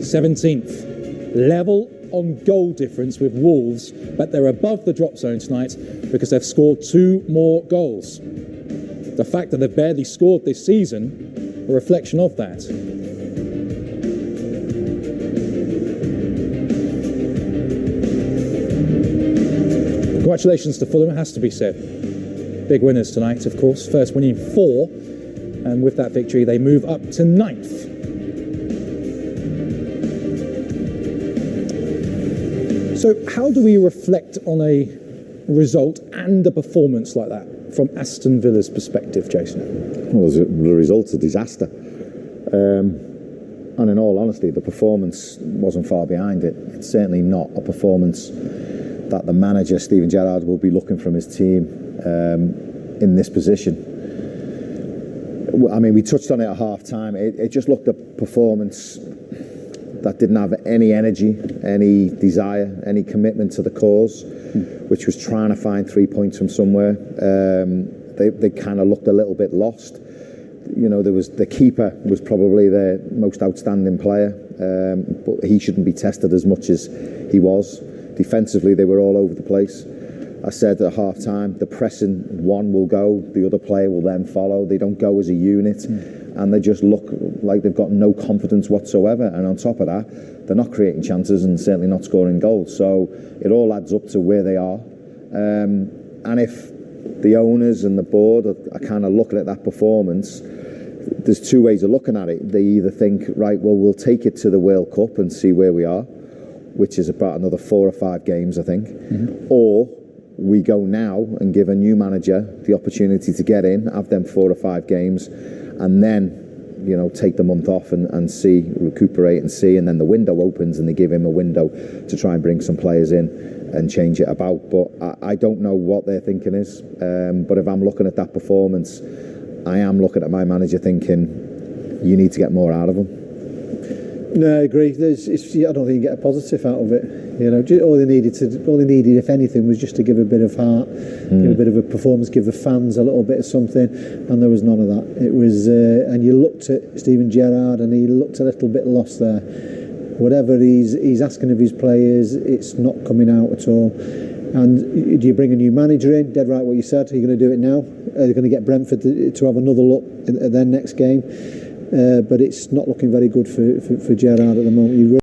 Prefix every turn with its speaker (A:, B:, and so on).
A: 17th. Level on goal difference with Wolves, but they're above the drop zone tonight because they've scored 2 more goals. The fact that they've barely scored this season, a reflection of that. Congratulations to Fulham, it has to be said. Big winners tonight, of course. First winning 4, and with that victory, they move up to 9th. So how do we reflect on a result and a performance like that from Aston Villa's perspective, Jason?
B: Well, the result's a disaster. And in all honesty, the performance wasn't far behind it. It's certainly not a performance that the manager, Steven Gerrard, will be looking from his team in this position. I mean, we touched on it at half-time. It just looked a performance that didn't have any energy, any desire, any commitment to the cause, which was trying to find 3 points from somewhere. They kind of looked a little bit lost. You know, the keeper was probably their most outstanding player, but he shouldn't be tested as much as he was. Defensively, they were all over the place. I said at half-time, the pressing one will go, the other player will then follow. They don't go as a unit, and they just look like they've got no confidence whatsoever. And on top of that, they're not creating chances and certainly not scoring goals. So it all adds up to where they are. And if the owners and the board are kind of looking at that performance, there's 2 ways of looking at it. They either think, right, well, we'll take it to the World Cup and see where we are, which is about another 4 or 5 games, I think, or we go now and give a new manager the opportunity to get in, have them 4 or 5 games, and then, you know, take the month off and see, recuperate and see, and then the window opens and they give him a window to try and bring some players in and change it about. But I don't know what their thinking is. But if I'm looking at that performance, I am looking at my manager thinking, you need to get more out of him.
C: No, I agree. I don't think you get a positive out of it. You know, all they needed, if anything, was just to give a bit of heart, give a bit of a performance, give the fans a little bit of something, and there was none of that. It was, and you looked at Steven Gerrard, and he looked a little bit lost there. Whatever he's asking of his players, it's not coming out at all. And do you bring a new manager in? Dead right what you said. Are you going to do it now? Are they going to get Brentford to have another look at their next game? But it's not looking very good for Gerrard at the moment. You